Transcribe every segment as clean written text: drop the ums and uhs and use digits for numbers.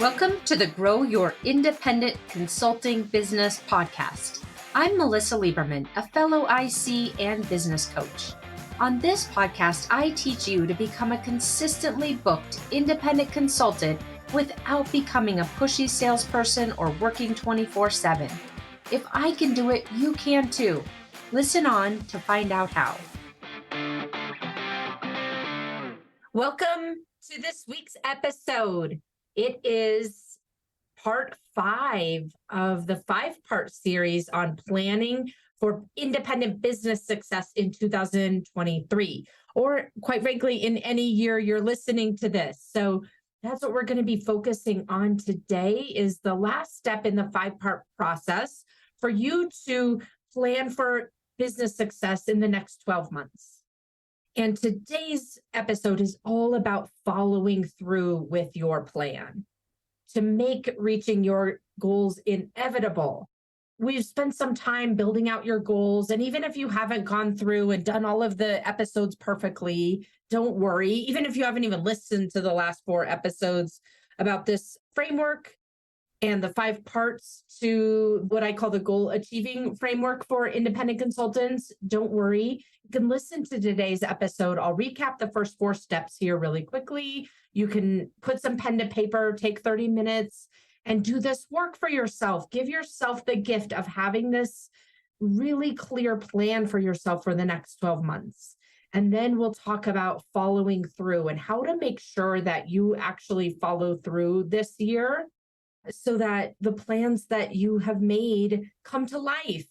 Welcome to the Grow Your Independent Consulting Business podcast. I'm Melissa Lieberman, a fellow IC and business coach. On this podcast, I teach you to become a consistently booked independent consultant without becoming a pushy salesperson or working 24/7. If I can do it, you can too. Listen on to find out how. Welcome to this week's episode. It is part 5 of the 5-part series on planning for independent business success in 2023, or quite frankly, in any year you're listening to this. So that's what we're going to be focusing on today, is the last step in the 5-part process for you to plan for business success in the next 12 months. And today's episode is all about following through with your plan to make reaching your goals inevitable. We've spent some time building out your goals. And even if you haven't gone through and done all of the episodes perfectly, don't worry. Even if you haven't even listened to the last 4 episodes about this framework and the 5 parts to what I call the goal achieving framework for independent consultants, don't worry. You can listen to today's episode. I'll recap the first 4 steps here really quickly. You can put some pen to paper, take 30 minutes, and do this work for yourself. Give yourself the gift of having this really clear plan for yourself for the next 12 months. And then we'll talk about following through and how to make sure that you actually follow through this year, so that the plans that you have made come to life.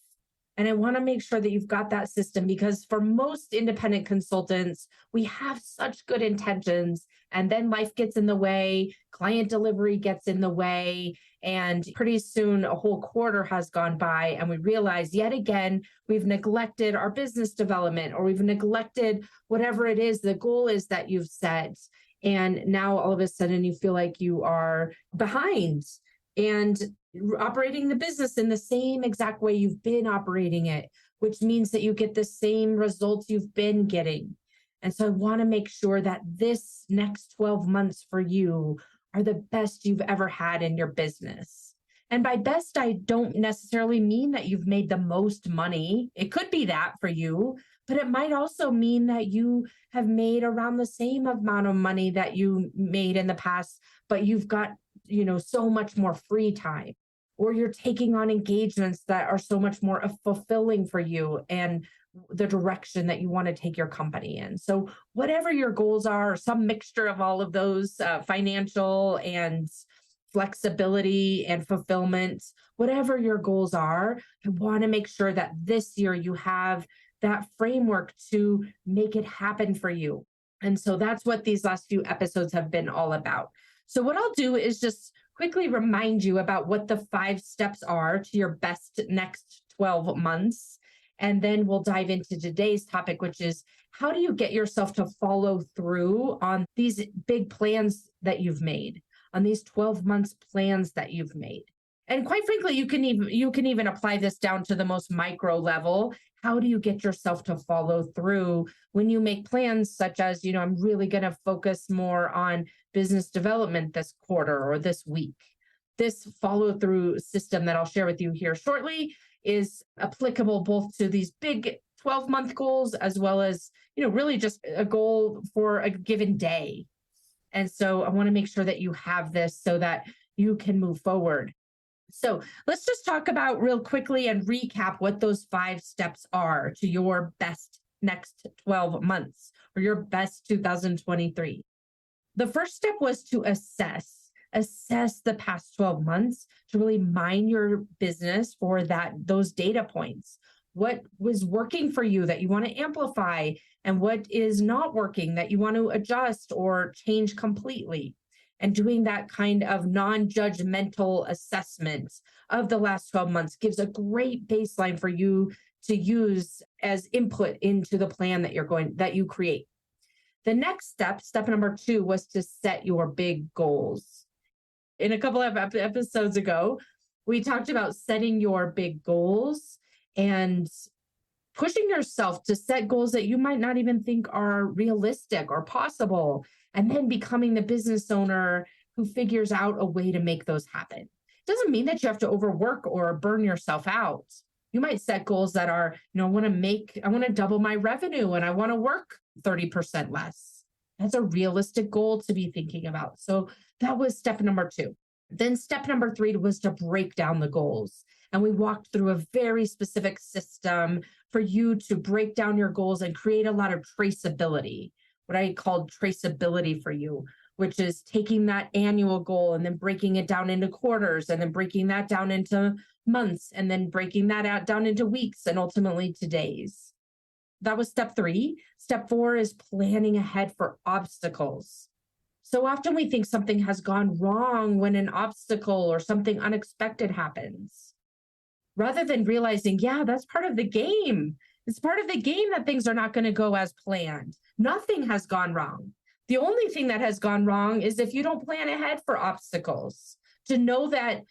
And I want to make sure that you've got that system, because for most independent consultants, we have such good intentions, and then life gets in the way, client delivery gets in the way, and pretty soon a whole quarter has gone by and we realize yet again, we've neglected our business development, or we've neglected whatever it is, the goal is that you've set. And now all of a sudden you feel like you are behind and operating the business in the same exact way you've been operating it, which means that you get the same results you've been getting. And so I want to make sure that this next 12 months for you are the best you've ever had in your business. And by best, I don't necessarily mean that you've made the most money. It could be that for you, but it might also mean that you have made around the same amount of money that you made in the past, but you've got, so much more free time, or you're taking on engagements that are so much more fulfilling for you and the direction that you want to take your company in. So whatever your goals are, some mixture of all of those, financial and flexibility and fulfillment, whatever your goals are, I want to make sure that this year you have that framework to make it happen for you. And so that's what these last few episodes have been all about. So what I'll do is just quickly remind you about what the 5 steps are to your best next 12 months. And then we'll dive into today's topic, which is how do you get yourself to follow through on these big plans that you've made, on these 12 months plans that you've made. And quite frankly, you can even apply this down to the most micro level. How do you get yourself to follow through when you make plans such as, I'm really going to focus more on business development this quarter or this week? This follow through system that I'll share with you here shortly is applicable both to these big 12-month goals as well as, really just a goal for a given day. And so I want to make sure that you have this so that you can move forward. So let's just talk about real quickly and recap what those 5 steps are to your best next 12 months or your best 2023. The first step was to assess the past 12 months, to really mine your business for those data points. What was working for you that you want to amplify, and what is not working that you want to adjust or change completely? And doing that kind of non-judgmental assessment of the last 12 months gives a great baseline for you to use as input into the plan that you create. The next step number 2, was to set your big goals. In a couple of episodes ago, we talked about setting your big goals and pushing yourself to set goals that you might not even think are realistic or possible, and then becoming the business owner who figures out a way to make those happen. It doesn't mean that you have to overwork or burn yourself out. You might set goals that are, I want to double my revenue and I want to work 30% less. That's a realistic goal to be thinking about. So that was step number 2. Then step number 3 was to break down the goals. And we walked through a very specific system for you to break down your goals and create a lot of traceability, what I called traceability for you, which is taking that annual goal and then breaking it down into quarters and then breaking that down into months and then breaking that out down into weeks and ultimately to days. That was step 3. Step 4 is planning ahead for obstacles. So often we think something has gone wrong when an obstacle or something unexpected happens, rather than realizing, yeah, that's part of the game. It's part of the game that things are not going to go as planned. Nothing has gone wrong. The only thing that has gone wrong is if you don't plan ahead for obstacles, to know that,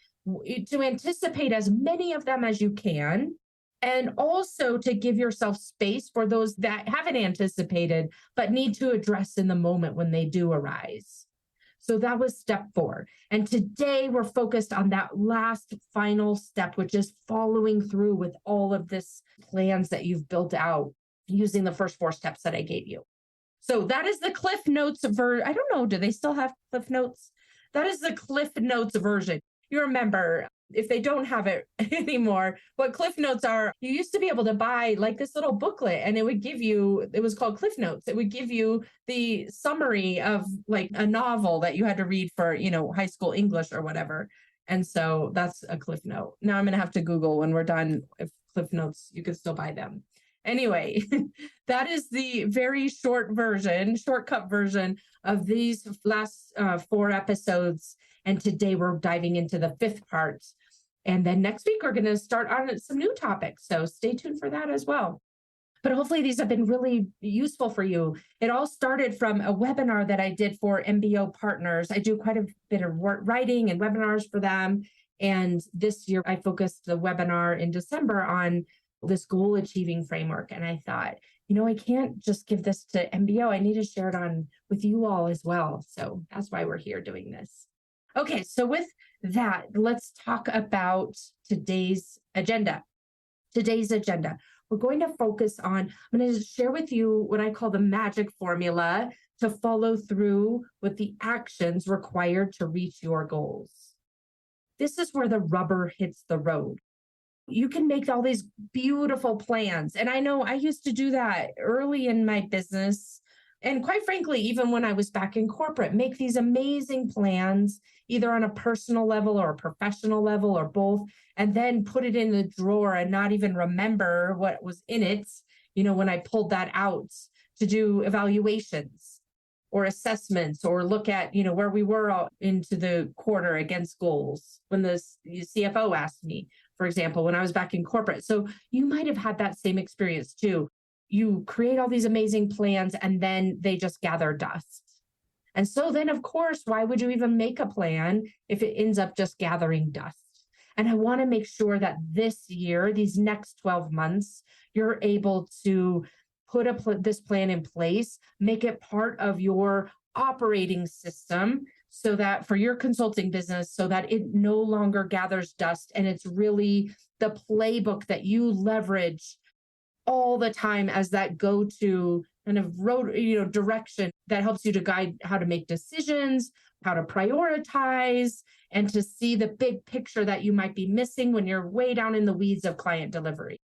to anticipate as many of them as you can, and also to give yourself space for those that haven't anticipated, but need to address in the moment when they do arise. So that was step 4. And today we're focused on that last final step, which is following through with all of this plans that you've built out using the first 4 steps that I gave you. So that is the Cliff Notes I don't know, do they still have Cliff Notes? That is the Cliff Notes version. You remember, if they don't have it anymore, what Cliff Notes are, you used to be able to buy like this little booklet and it was called Cliff Notes. It would give you the summary of like a novel that you had to read for, high school English or whatever. And so that's a Cliff Note. Now I'm going to have to Google when we're done if Cliff Notes, you can still buy them. Anyway, that is the very shortcut version of these last 4 episodes. And today we're diving into the 5th part. And then next week, we're going to start on some new topics. So stay tuned for that as well. But hopefully these have been really useful for you. It all started from a webinar that I did for MBO partners. I do quite a bit of writing and webinars for them. And this year I focused the webinar in December on this goal achieving framework. And I thought, I can't just give this to MBO. I need to share it on with you all as well. So that's why we're here doing this. Okay, so with that, let's talk about today's agenda. We're going to focus on, I'm going to share with you what I call the magic formula to follow through with the actions required to reach your goals. This is where the rubber hits the road. You can make all these beautiful plans. And I know I used to do that early in my business. And quite frankly, even when I was back in corporate, make these amazing plans, either on a personal level or a professional level or both, and then put it in the drawer and not even remember what was in it, when I pulled that out to do evaluations or assessments or look at, where we were into the quarter against goals when the CFO asked me, for example, when I was back in corporate. So you might have had that same experience too. You create all these amazing plans and then they just gather dust. And so then, of course, why would you even make a plan if it ends up just gathering dust? And I want to make sure that this year, these next 12 months, you're able to put this plan in place, make it part of your operating system so that for your consulting business, so that it no longer gathers dust and it's really the playbook that you leverage all the time as that go-to kind of road, direction that helps you to guide how to make decisions, how to prioritize, and to see the big picture that you might be missing when you're way down in the weeds of client delivery.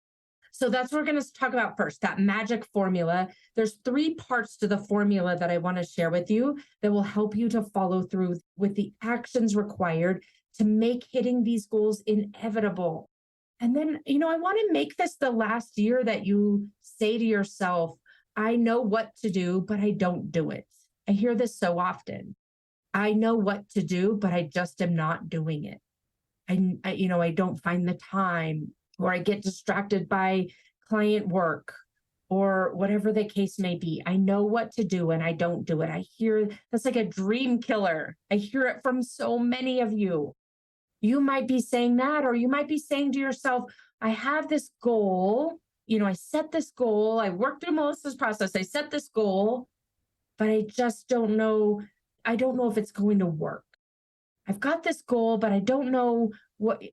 So that's what we're going to talk about first, that magic formula. There's 3 parts to the formula that I want to share with you that will help you to follow through with the actions required to make hitting these goals inevitable. And then, I want to make this the last year that you say to yourself, I know what to do, but I don't do it. I hear this so often. I know what to do, but I just am not doing it. I don't find the time, or I get distracted by client work or whatever the case may be. I know what to do and I don't do it. I hear that's like a dream killer. I hear it from so many of you. You might be saying that, or you might be saying to yourself, I have this goal, I set this goal, I worked through Melissa's process, I set this goal, but I just don't know. I don't know if it's going to work. I've got this goal, but I don't know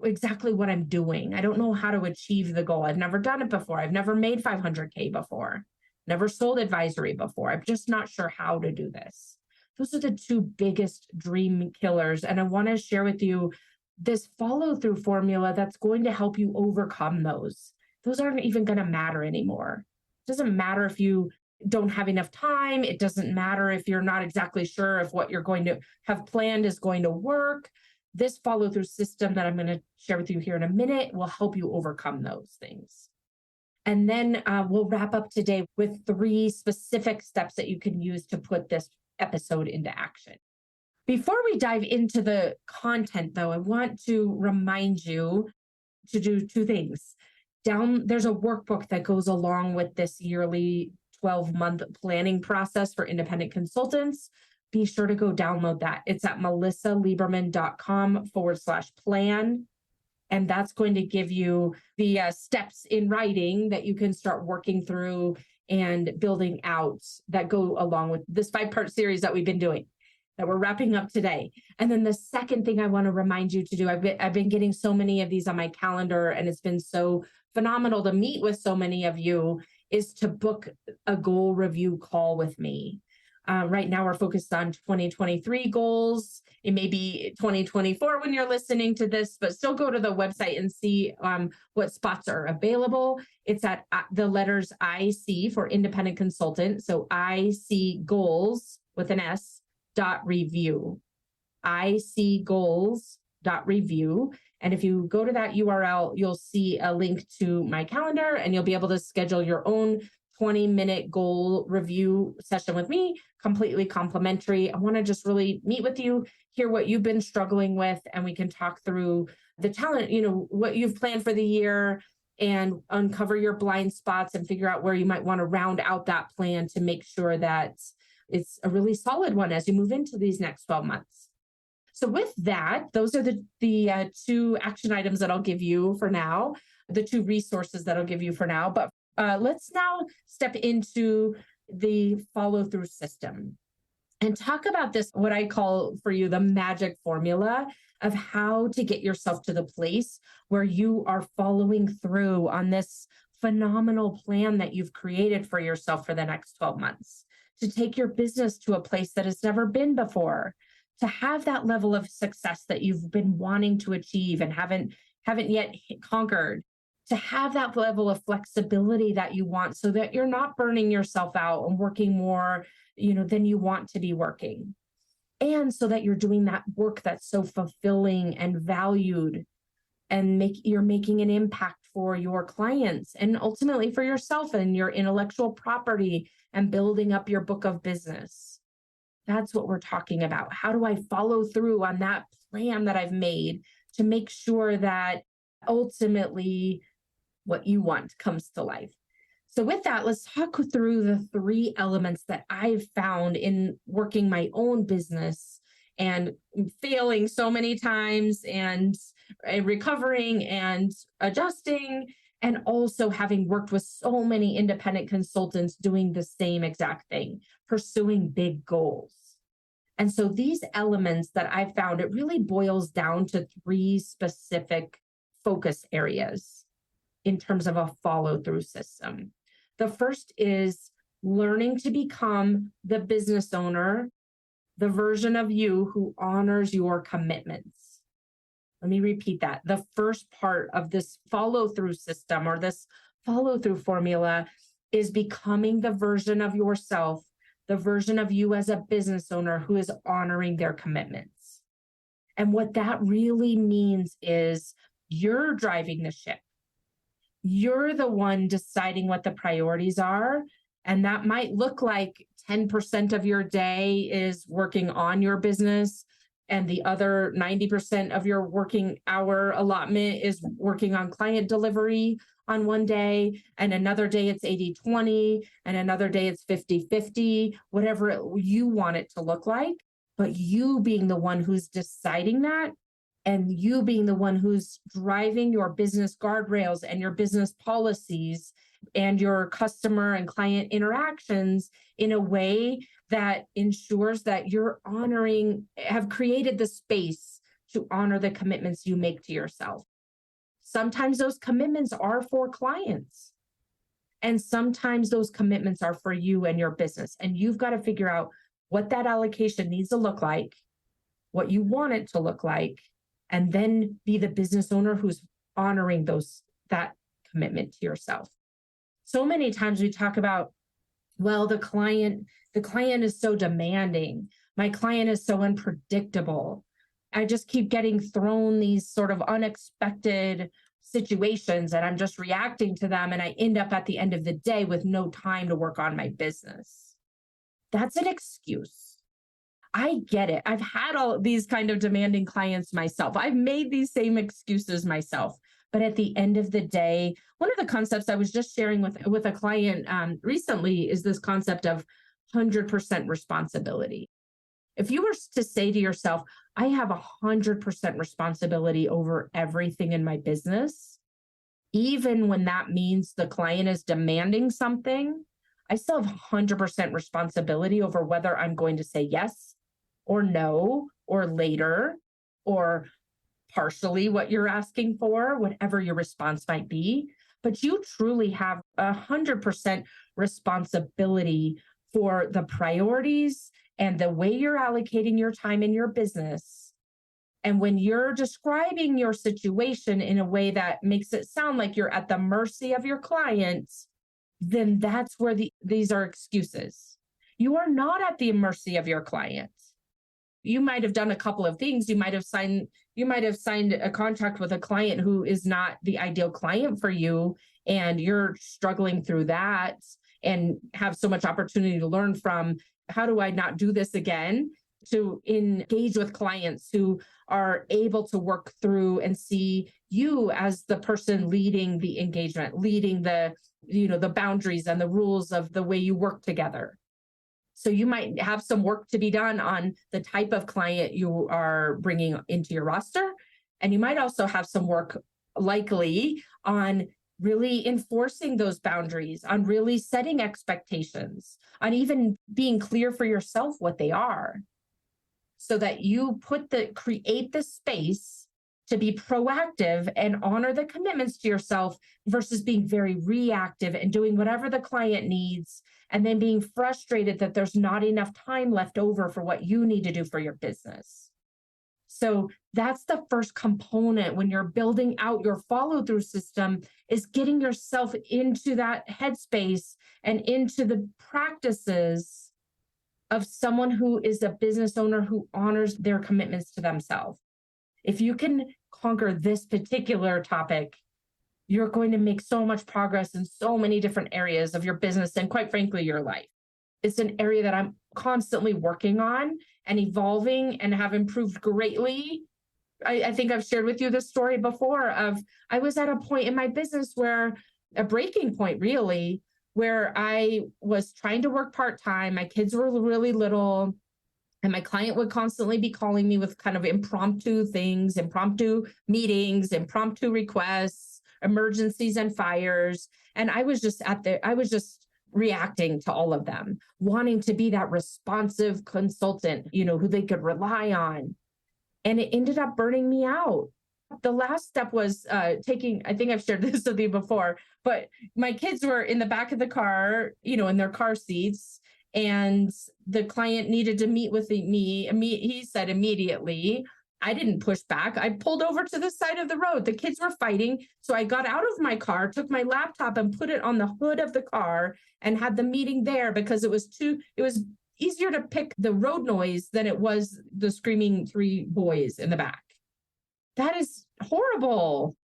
exactly what I'm doing. I don't know how to achieve the goal. I've never done it before. I've never made 500K before, never sold advisory before. I'm just not sure how to do this. Those are the two biggest dream killers. And I want to share with you this follow through formula that's going to help you overcome those. Those aren't even going to matter anymore. It doesn't matter if you don't have enough time. It doesn't matter if you're not exactly sure if what you're going to have planned is going to work. This follow through system that I'm going to share with you here in a minute will help you overcome those things. And then we'll wrap up today with 3 specific steps that you can use to put this episode into action. Before we dive into the content, though, I want to remind you to do 2 things. There's a workbook that goes along with this yearly 12-month planning process for independent consultants. Be sure to go download that. It's at melissalieberman.com/plan. And that's going to give you the steps in writing that you can start working through and building out that go along with this 5-part series that we've been doing, that we're wrapping up today. And then the second thing I want to remind you to do, I've been getting so many of these on my calendar, and it's been so phenomenal to meet with so many of you, is to book a goal review call with me. Right now, we're focused on 2023 goals. It may be 2024 when you're listening to this, but still go to the website and see what spots are available. It's at the letters IC for independent consultant. So IC goals with an S .review. IC goals.review. And if you go to that URL, you'll see a link to my calendar, and you'll be able to schedule your own 20-minute goal review session with me, completely complimentary. I want to just really meet with you, hear what you've been struggling with, and we can talk through the talent, what you've planned for the year, and uncover your blind spots and figure out where you might want to round out that plan to make sure that it's a really solid one as you move into these next 12 months. So with that, those are the 2 action items that I'll give you for now, the 2 resources that I'll give you for now. But let's now step into the follow-through system and talk about this, what I call for you, the magic formula of how to get yourself to the place where you are following through on this phenomenal plan that you've created for yourself for the next 12 months, to take your business to a place that has never been before, to have that level of success that you've been wanting to achieve and haven't yet conquered, to have that level of flexibility that you want so that you're not burning yourself out and working more, than you want to be working. And so that you're doing that work that's so fulfilling and valued, and you're making an impact for your clients and ultimately for yourself and your intellectual property and building up your book of business. That's what we're talking about. How do I follow through on that plan that I've made to make sure that ultimately what you want comes to life? So with that, let's talk through the 3 elements that I've found in working my own business and failing so many times and recovering and adjusting, and also having worked with so many independent consultants doing the same exact thing, pursuing big goals. And so these elements that I've found, it really boils down to 3 specific focus areas in terms of a follow-through system. The first is learning to become the business owner, the version of you who honors your commitments. Let me repeat that. The first part of this follow-through system or this follow-through formula is becoming the version of yourself, the version of you as a business owner who is honoring their commitments. And what that really means is you're driving the ship. You're the one deciding what the priorities are. And that might look like 10% of your day is working on your business, and the other 90% of your working hour allotment is working on client delivery on one day, and another day it's 80-20, and another day it's 50-50, whatever you want it to look like. But you being the one who's deciding that, and you being the one who's driving your business guardrails and your business policies and your customer and client interactions in a way that ensures that you're have created the space to honor the commitments you make to yourself. Sometimes those commitments are for clients, and sometimes those commitments are for you and your business. And you've got to figure out what that allocation needs to look like, what you want it to look like, and then be the business owner who's honoring that commitment to yourself. So many times we talk about, well, the client is so demanding. My client is so unpredictable. I just keep getting thrown these sort of unexpected situations and I'm just reacting to them. And I end up at the end of the day with no time to work on my business. That's an excuse. I get it. I've had all these kind of demanding clients myself. I've made these same excuses myself. But at the end of the day, one of the concepts I was just sharing with a client recently is this concept of 100% responsibility. If you were to say to yourself, I have 100% responsibility over everything in my business, even when that means the client is demanding something, I still have 100% responsibility over whether I'm going to say yes or no or later or partially what you're asking for, whatever your response might be. But you truly have 100% responsibility for the priorities and the way you're allocating your time in your business. And when you're describing your situation in a way that makes it sound like you're at the mercy of your clients, then that's where these are excuses. You are not at the mercy of your client. You might have done a couple of things. You might have signed a contract with a client who is not the ideal client for you, and you're struggling through that and have so much opportunity to learn from, how do I not do this again? To engage with clients who are able to work through and see you as the person leading the engagement, leading the boundaries and the rules of the way you work together. So you might have some work to be done on the type of client you are bringing into your roster. And you might also have some work likely on really enforcing those boundaries, on really setting expectations, on even being clear for yourself what they are, so that you create the space to be proactive and honor the commitments to yourself versus being very reactive and doing whatever the client needs and then being frustrated that there's not enough time left over for what you need to do for your business. So that's the first component when you're building out your follow-through system, is getting yourself into that headspace and into the practices of someone who is a business owner who honors their commitments to themselves. If you can conquer this particular topic, you're going to make so much progress in so many different areas of your business and, quite frankly, your life. It's an area that I'm constantly working on and evolving and have improved greatly. I think I've shared with you this story before of, I was at a point in my business where, a breaking point really, where I was trying to work part-time. My kids were really little, and my client would constantly be calling me with kind of impromptu things, impromptu meetings, impromptu requests, emergencies and fires. And I was just reacting to all of them, wanting to be that responsive consultant, who they could rely on. And it ended up burning me out. The last step was I think I've shared this with you before, but my kids were in the back of the car, in their car seats, and the client needed to meet with me. He said immediately. I didn't push back. I pulled over to the side of the road. The kids were fighting. So I got out of my car, took my laptop and put it on the hood of the car and had the meeting there, because it was easier to pick the road noise than it was the screaming 3 boys in the back. That is horrible.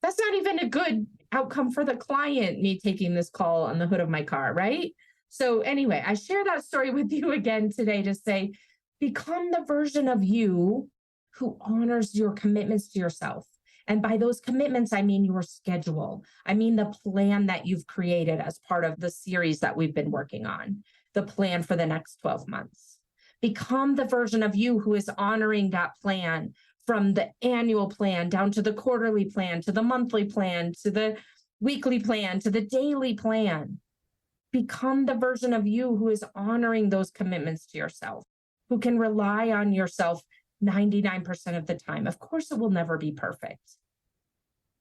That's not even a good outcome for the client, me taking this call on the hood of my car, right? So anyway, I share that story with you again today to say, become the version of you who honors your commitments to yourself. And by those commitments, I mean your schedule. I mean the plan that you've created as part of the series that we've been working on, the plan for the next 12 months. Become the version of you who is honoring that plan, from the annual plan down to the quarterly plan, to the monthly plan, to the weekly plan, to the daily plan. Become the version of you who is honoring those commitments to yourself, who can rely on yourself 99% of the time. Of course, it will never be perfect,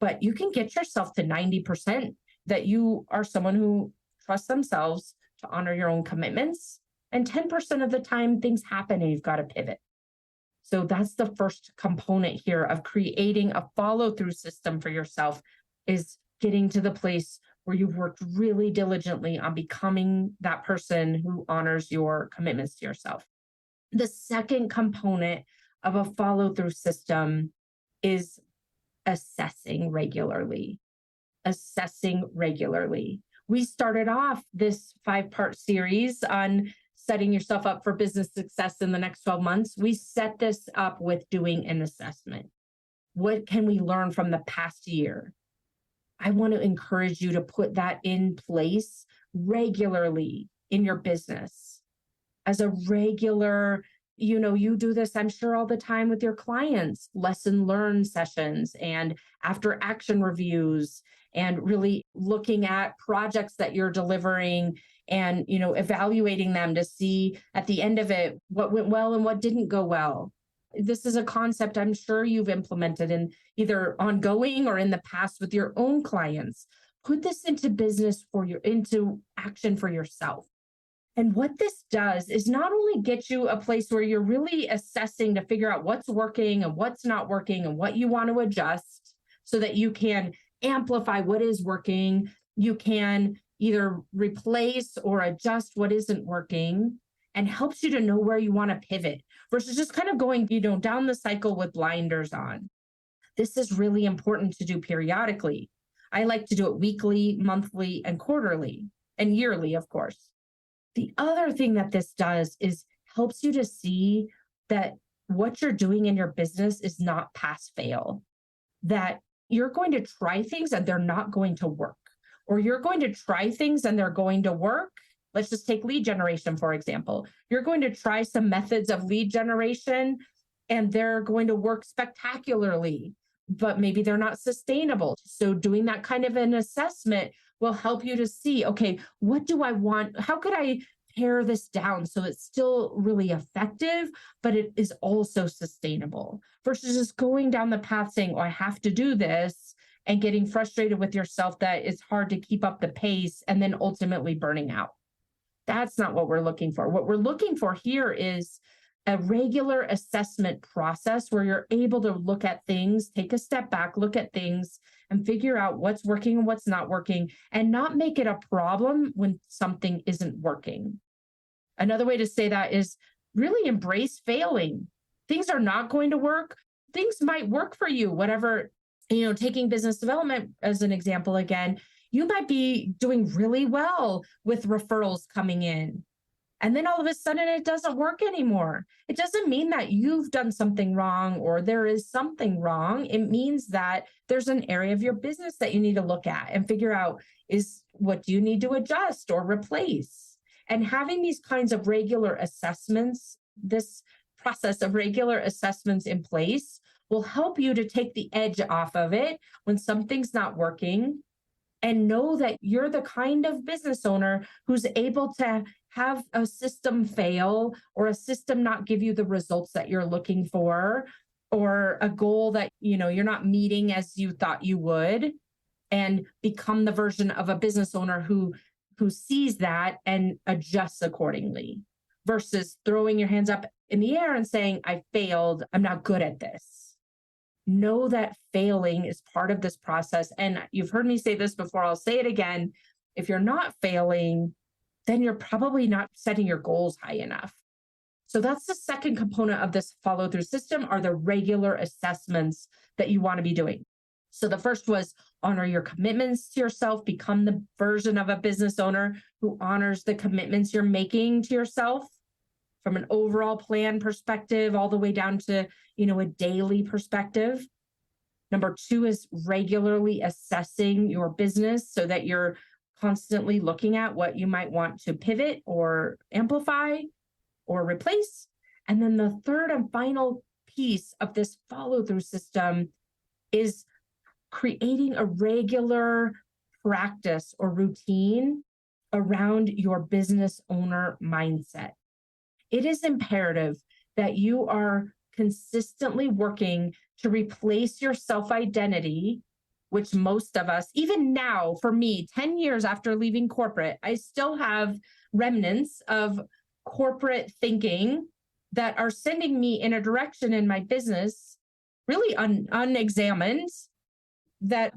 but you can get yourself to 90% that you are someone who trusts themselves to honor your own commitments. And 10% of the time, things happen and you've got to pivot. So that's the first component here of creating a follow-through system for yourself, is getting to the place where you've worked really diligently on becoming that person who honors your commitments to yourself. The second component of a follow-through system is assessing regularly. Assessing regularly. We started off this 5-part series on setting yourself up for business success in the next 12 months. We set this up with doing an assessment. What can we learn from the past year? I want to encourage you to put that in place regularly in your business as a regular, you do this, I'm sure, all the time with your clients, lesson learned sessions and after action reviews, and really looking at projects that you're delivering and, evaluating them to see at the end of it what went well and what didn't go well. This is a concept I'm sure you've implemented in either ongoing or in the past with your own clients. Put this into action for yourself. And what this does is not only get you a place where you're really assessing to figure out what's working and what's not working and what you want to adjust so that you can amplify what is working. You can either replace or adjust what isn't working, and helps you to know where you want to pivot versus just kind of going, down the cycle with blinders on. This is really important to do periodically. I like to do it weekly, monthly, and quarterly, and yearly, of course. The other thing that this does is helps you to see that what you're doing in your business is not pass fail, that you're going to try things and they're not going to work, or you're going to try things and they're going to work. Let's just take lead generation, for example. You're going to try some methods of lead generation and they're going to work spectacularly, but maybe they're not sustainable. So doing that kind of an assessment will help you to see, okay, what do I want? How could I pare this down so it's still really effective, but it is also sustainable, versus just going down the path saying, oh, I have to do this, and getting frustrated with yourself that it's hard to keep up the pace and then ultimately burning out. That's not what we're looking for. What we're looking for here is a regular assessment process where you're able to look at things, take a step back, look at things, and figure out what's working and what's not working, and not make it a problem when something isn't working. Another way to say that is really embrace failing. Things are not going to work. Things might work for you, whatever, taking business development as an example again, you might be doing really well with referrals coming in. And then all of a sudden it doesn't work anymore. It doesn't mean that you've done something wrong or there is something wrong. It means that there's an area of your business that you need to look at and figure out what do you need to adjust or replace. And having these kinds of regular assessments, this process of regular assessments in place will help you to take the edge off of it when something's not working, and know that you're the kind of business owner who's able to have a system fail or a system not give you the results that you're looking for, or a goal that you're not meeting as you thought you would, and become the version of a business owner who sees that and adjusts accordingly, versus throwing your hands up in the air and saying, I failed, I'm not good at this. Know that failing is part of this process. And you've heard me say this before, I'll say it again. If you're not failing, then you're probably not setting your goals high enough. So that's the second component of this follow-through system, are the regular assessments that you want to be doing. So the first was honor your commitments to yourself, become the version of a business owner who honors the commitments you're making to yourself from an overall plan perspective, all the way down to, a daily perspective. Number 2 is regularly assessing your business so that you're constantly looking at what you might want to pivot or amplify or replace. And then the third and final piece of this follow-through system is creating a regular practice or routine around your business owner mindset. It is imperative that you are consistently working to replace your self-identity, which most of us, even now, for me, 10 years after leaving corporate, I still have remnants of corporate thinking that are sending me in a direction in my business, really unexamined, that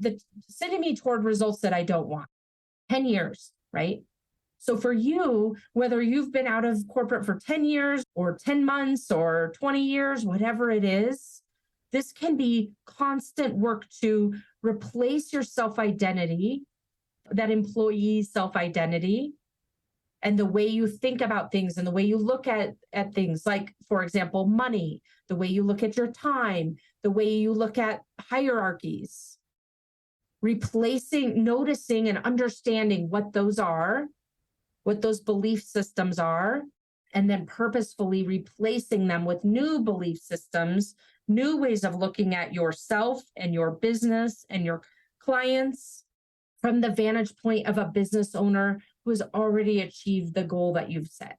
sending me toward results that I don't want. 10 years, right? So for you, whether you've been out of corporate for 10 years or 10 months or 20 years, whatever it is, this can be constant work to replace your self-identity, that employee self-identity, and the way you think about things and the way you look at things, like, for example, money, the way you look at your time, the way you look at hierarchies, replacing, noticing and understanding what those are, what those belief systems are, and then purposefully replacing them with new belief systems, new ways of looking at yourself and your business and your clients from the vantage point of a business owner who has already achieved the goal that you've set.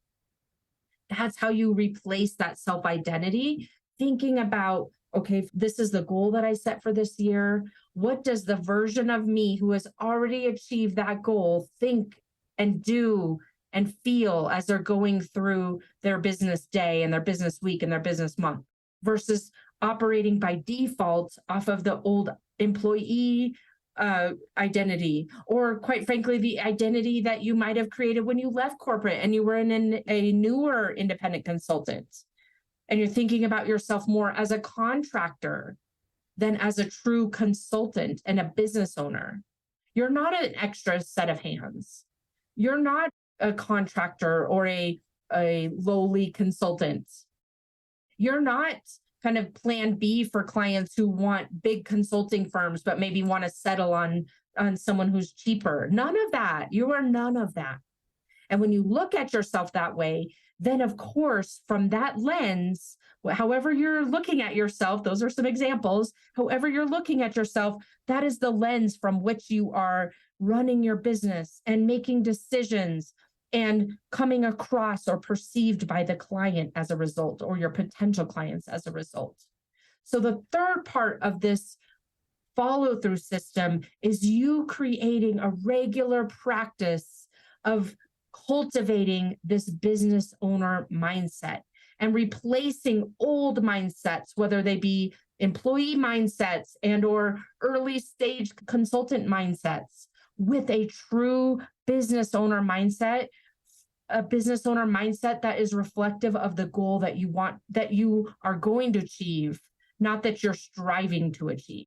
That's how you replace that self-identity, thinking about, okay, this is the goal that I set for this year. What does the version of me who has already achieved that goal think and do and feel as they're going through their business day and their business week and their business month, versus operating by default off of the old employee identity, or quite frankly, the identity that you might have created when you left corporate and you were in a newer independent consultant. And you're thinking about yourself more as a contractor than as a true consultant and a business owner. You're not an extra set of hands. You're not a contractor or a lowly consultant. You're not kind of plan B for clients who want big consulting firms, but maybe want to settle on someone who's cheaper. None of that. You are none of that. And when you look at yourself that way, then of course, from that lens, however you're looking at yourself, those are some examples, however you're looking at yourself, that is the lens from which you are running your business and making decisions and coming across or perceived by the client as a result, or your potential clients as a result. So the third part of this follow-through system is you creating a regular practice of cultivating this business owner mindset and replacing old mindsets, whether they be employee mindsets and or early stage consultant mindsets, with a true business owner mindset, a business owner mindset that is reflective of the goal that you want, that you are going to achieve, not that you're striving to achieve.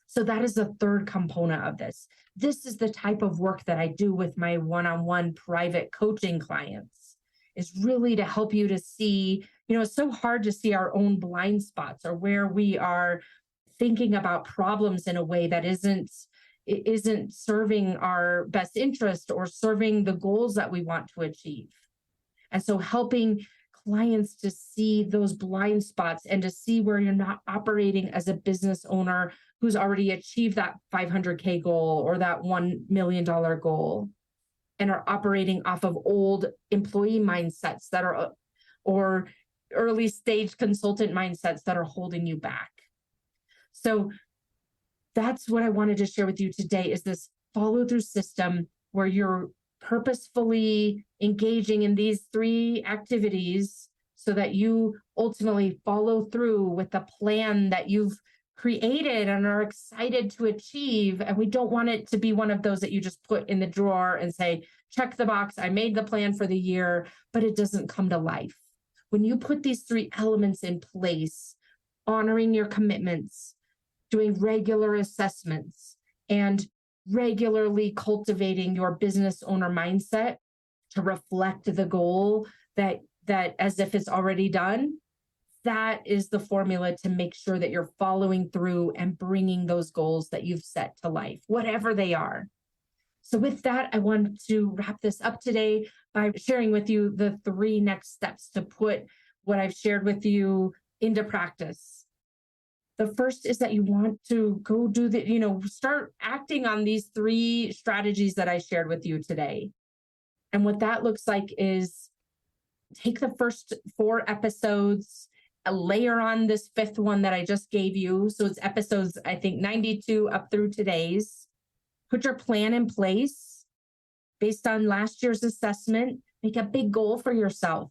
So that is the third component of this. This is the type of work that I do with my one-on-one private coaching clients, is really to help you to see, it's so hard to see our own blind spots, or where we are thinking about problems in a way that isn't serving our best interest or serving the goals that we want to achieve. And so helping clients to see those blind spots and to see where you're not operating as a business owner who's already achieved that 500K goal or that $1 million goal, and are operating off of old employee mindsets that are, or early stage consultant mindsets that are holding you back. So that's what I wanted to share with you today, is this follow-through system where you're purposefully engaging in these three activities so that you ultimately follow through with the plan that you've created and are excited to achieve. And we don't want it to be one of those that you just put in the drawer and say, check the box, I made the plan for the year, but it doesn't come to life. When you put these three elements in place, honoring your commitments, doing regular assessments, and regularly cultivating your business owner mindset to reflect the goal that as if it's already done, that is the formula to make sure that you're following through and bringing those goals that you've set to life, whatever they are. So with that, I want to wrap this up today by sharing with you the three next steps to put what I've shared with you into practice. The first is that you want to go do start acting on these three strategies that I shared with you today. And what that looks like is take the first 4 episodes layer on this fifth one that I just gave you. So it's episodes, I think, 92 up through today's. Put your plan in place based on last year's assessment. Make a big goal for yourself.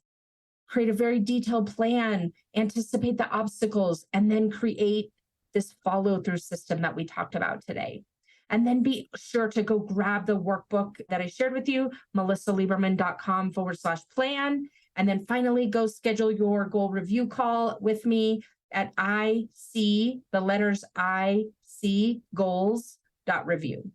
Create a very detailed plan, anticipate the obstacles, and then create this follow-through system that we talked about today. And then be sure to go grab the workbook that I shared with you, melissalieberman.com/plan. And then finally, go schedule your goal review call with me at goals.review.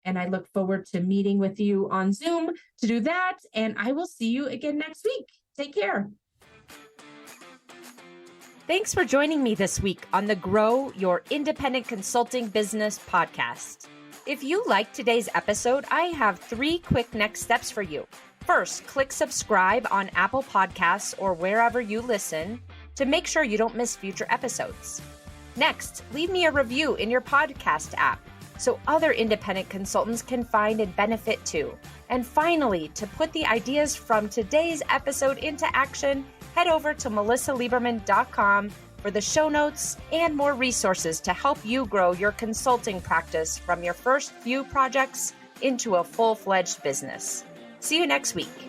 And I look forward to meeting with you on Zoom to do that. And I will see you again next week. Take care. Thanks for joining me this week on the Grow Your Independent Consulting Business podcast. If you liked today's episode, I have 3 quick next steps for you. First, click subscribe on Apple Podcasts or wherever you listen to make sure you don't miss future episodes. Next, leave me a review in your podcast app so other independent consultants can find and benefit too. And finally, to put the ideas from today's episode into action, head over to melissalieberman.com for the show notes and more resources to help you grow your consulting practice from your first few projects into a full-fledged business. See you next week.